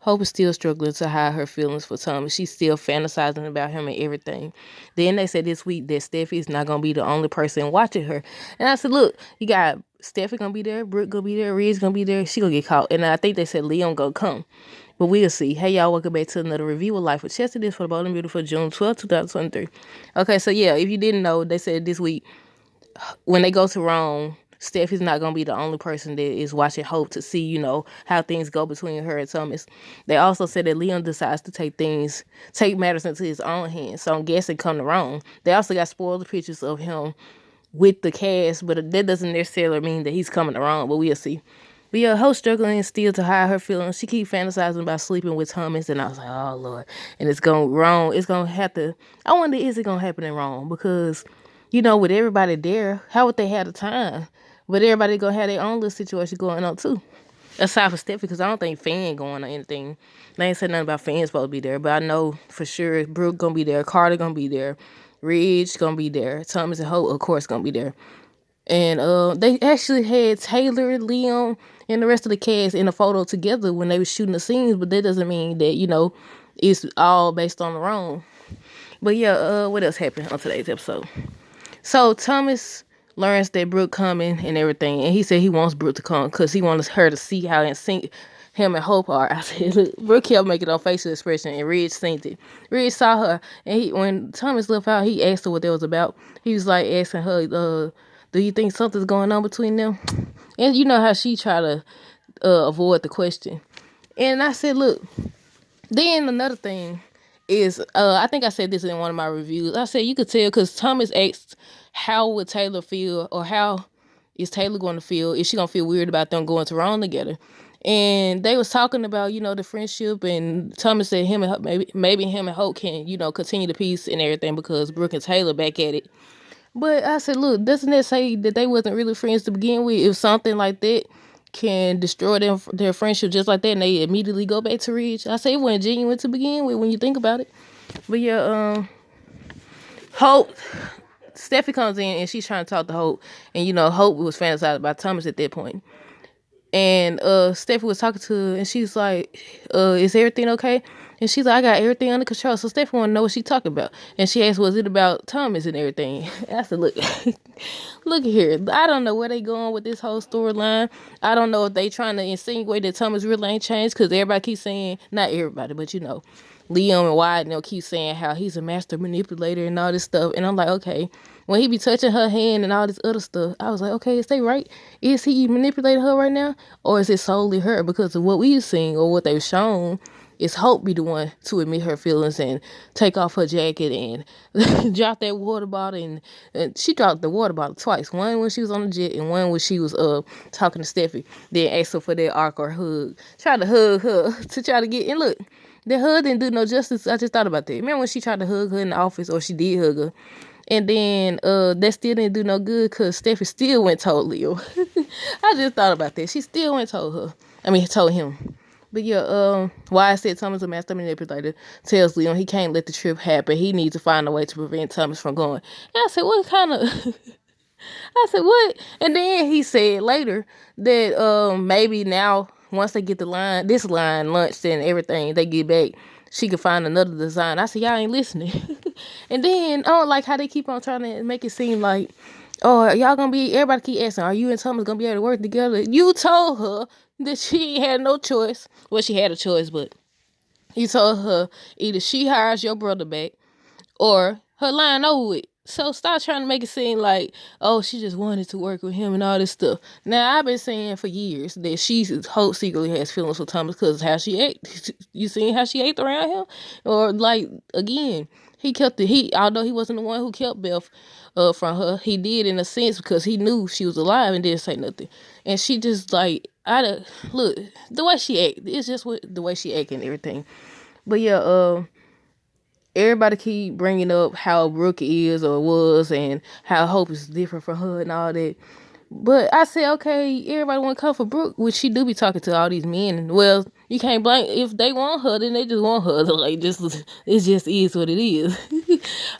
Hope is still struggling to hide her feelings for Thomas. She's still fantasizing about him and everything. Then they said this week that Steffi is not gonna be the only person watching her. And I said, look, you got Steffi gonna be there, Brooke gonna be there, Ridge gonna be there. She gonna get caught. And I think they said Leon gonna come. But we'll see. Hey y'all, welcome back to another review of Life with Chester. This for the Bold and Beautiful June 12th, 2023. Okay, so yeah, if you didn't know, they said this week when they go to Rome, Steph is not going to be the only person that is watching Hope to see, how things go between her and Thomas. They also said that Leon decides to take matters into his own hands. So I'm guessing come to Rome. They also got spoiled pictures of him with the cast, but that doesn't necessarily mean that he's coming to Rome, but we'll see. But yeah, Hope struggling still to hide her feelings. She keep fantasizing about sleeping with Thomas, and I was like, oh Lord. And it's going wrong. It's going to have to, I wonder, is it going to happen in Rome? Because, with everybody there, how would they have the time? But everybody gonna have their own little situation going on too. Aside from Steffi, because I don't think Fan going or anything. They ain't said nothing about Fan supposed to be there, but I know for sure Brooke gonna be there, Carter gonna be there, Ridge gonna be there, Thomas and Hope, of course, gonna be there. And they actually had Taylor, Liam, and the rest of the cast in a photo together when they were shooting the scenes, but that doesn't mean that, it's all based on the wrong. But yeah, what else happened on today's episode? So Thomas learns that Brooke coming and everything, and he said he wants Brooke to come because he wants her to see how in sync him and Hope are. I said, look, Brooke kept making on facial expression, and Ridge seen it. Ridge saw her, and when Thomas left out, he asked her what that was about. He was like asking her, do you think something's going on between them? And you know how she try to avoid the question. And I said, look, then another thing is, I think I said this in one of my reviews. I said you could tell because Thomas asked how would Taylor feel, or how is Taylor going to feel? Is she going to feel weird about them going to Rome together? And they was talking about, the friendship, and Thomas said him and maybe him and Hope can, continue the peace and everything because Brooke and Taylor back at it. But I said, look, doesn't that say that they wasn't really friends to begin with? If something like that can destroy their friendship just like that, and they immediately go back to Ridge, I say it wasn't genuine to begin with when you think about it. But yeah, Hope, Steffi comes in and she's trying to talk to Hope, and Hope was fantasized about Thomas at that point. And Steffi was talking to her, and she's like, is everything okay? And she's like, I got everything under control. So Steffi want to know what she talking about. And she asked, was it about Thomas and everything? And I said, look, look here. I don't know where they going with this whole storyline. I don't know if they trying to insinuate that Thomas really ain't changed, because everybody keeps saying, not everybody, but Liam and Wyatt, and they'll keep saying how he's a master manipulator and all this stuff. And I'm like, okay. When he be touching her hand and all this other stuff, I was like, okay, is they right? Is he manipulating her right now? Or is it solely her? Because of what we've seen or what they've shown, is Hope be the one to admit her feelings and take off her jacket and drop that water bottle. And she dropped the water bottle twice. One when she was on the jet, and one when she was talking to Steffi. Then asked her for that awkward hug. Tried to hug her to try to get, and look, that hug didn't do no justice. I just thought about that. Remember when she tried to hug her in the office, or she did hug her? And then that still didn't do no good because Steffi still went told Leo. I just thought about that. She still went told her. Told him. But yeah, why I said Thomas a master manipulator tells Leon he can't let the trip happen. He needs to find a way to prevent Thomas from going. And I said, what kind of... I said, what? And then he said later that maybe now, once they get this line launched and everything, they get back, she could find another design. I said, y'all ain't listening. And then, I don't like how they keep on trying to make it seem like, oh, y'all gonna be, everybody keep asking, are you and Thomas gonna be able to work together? You told her that she had no choice. Well, she had a choice, but you told her either she hires your brother back or her line over with. So stop trying to make it seem like, oh, she just wanted to work with him and all this stuff. Now, I've been saying for years that Hope secretly has feelings for Thomas because how she ate. You seen how she ate around him? Or like, again, although he wasn't the one who kept Beth from her, he did in a sense because he knew she was alive and didn't say nothing. And she just like, look, the way she act, it's just the way she act and everything. But yeah, everybody keep bringing up how Brooke is or was and how Hope is different from her and all that. But I said, okay, everybody want to come for Brooke, which she do be talking to all these men. And well, you can't blame, if they want her, then they just want her. Like, it just is what it is.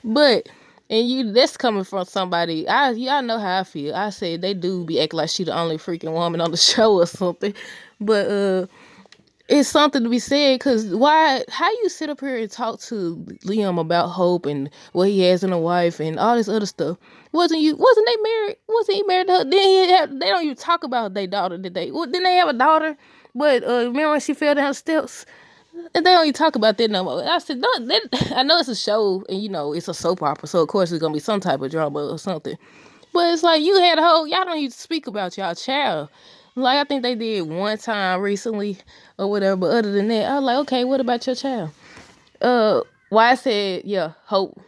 But, and that's coming from somebody, y'all know how I feel. I said they do be acting like she the only freaking woman on the show or something. But, it's something to be said, because why, how you sit up here and talk to Liam about Hope and what he has in a wife and all this other stuff? Wasn't they married? Wasn't he married to her? They don't even talk about their daughter, did they? Well, didn't they have a daughter? But remember when she fell down the steps? And they don't even talk about that no more. I said, no, I know it's a show and it's a soap opera, so of course it's gonna be some type of drama or something. But it's like, you had a whole, y'all don't even speak about y'all child. Like, I think they did one time recently or whatever, but other than that, I was like, okay, what about your child? Why I said, yeah,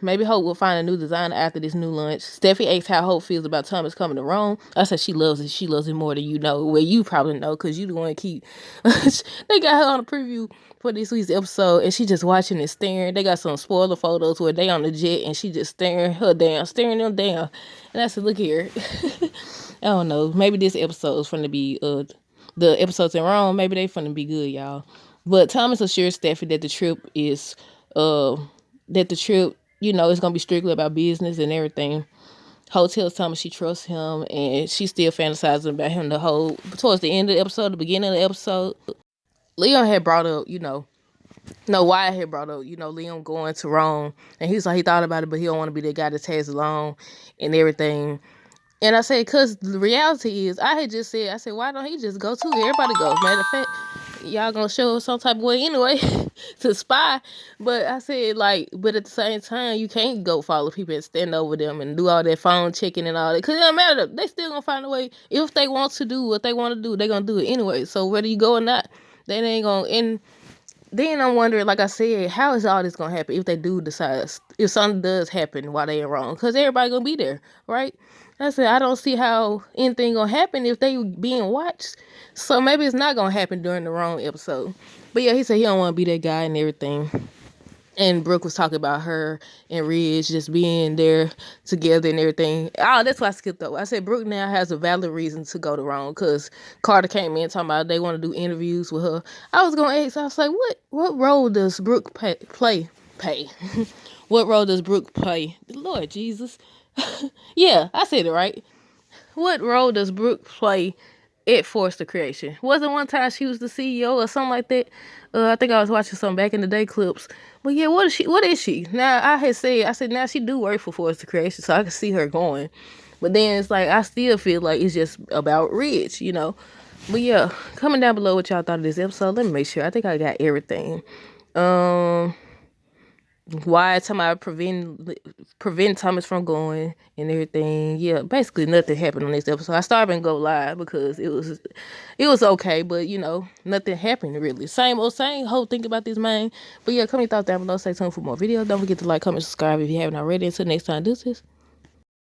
maybe Hope will find a new designer after this new lunch. Steffi asked how Hope feels about Thomas coming to Rome. I said she loves it. She loves it more than you know. Well, you probably know, because you the one keep. They got her on a preview for this week's episode, and she just watching and staring. They got some spoiler photos where they on the jet, and she just staring them down. And I said, look here. I don't know. Maybe this episode is finna be the episodes in Rome. Maybe they finna be good, y'all. But Thomas assures Steffi that the trip is is gonna be strictly about business and everything. Hope tells Thomas she trusts him, and she's still fantasizing about him towards the end of the episode, the beginning of the episode. Leon had brought up, Wyatt had brought up, Liam going to Rome, and he was like, he thought about it, but he don't want to be the guy that tags along and everything. And I said, because the reality is, I said, why don't he just go too? Everybody goes. Matter of fact, y'all gonna show us some type of way anyway to spy. But I said, but at the same time, you can't go follow people and stand over them and do all that phone checking and all that. Because it don't matter. They still gonna find a way. If they want to do what they want to do, they gonna do it anyway. So whether you go or not, they ain't gonna. And then I'm wondering, like I said, how is all this gonna happen if they do decide, if something does happen while they are wrong? Because everybody gonna be there, right? I said, I don't see how anything gonna happen if they being watched. So maybe it's not gonna happen during the wrong episode. But yeah, he said he don't want to be that guy and everything. And Brooke was talking about her and Ridge just being there together and everything. Oh, that's why I skipped over. I said Brooke now has a valid reason to go to Rome, because Carter came in talking about they want to do interviews with her. I was gonna ask, I was like, what role does Brooke play? What role does Brooke play? Lord Jesus. Yeah, I said it right. What role does Brooke play at Forrester Creation? Wasn't one time she was the CEO or something like that? I think I was watching some back in the day clips. But yeah, what is she? Now, I said now she do work for Forrester Creation, so I can see her going. But then it's like, I still feel like it's just about Ridge, But yeah, comment down below what y'all thought of this episode. Let me make sure. I think I got everything. Why talking about prevent Thomas from going and everything. Yeah, basically nothing happened on this episode. I started and go live because it was okay, but nothing happened really. Same old same. Whole think about this, man. But yeah, comment your thoughts down below. Stay tuned for more videos. Don't forget to like, comment, subscribe if you haven't already. Until next time, deuces.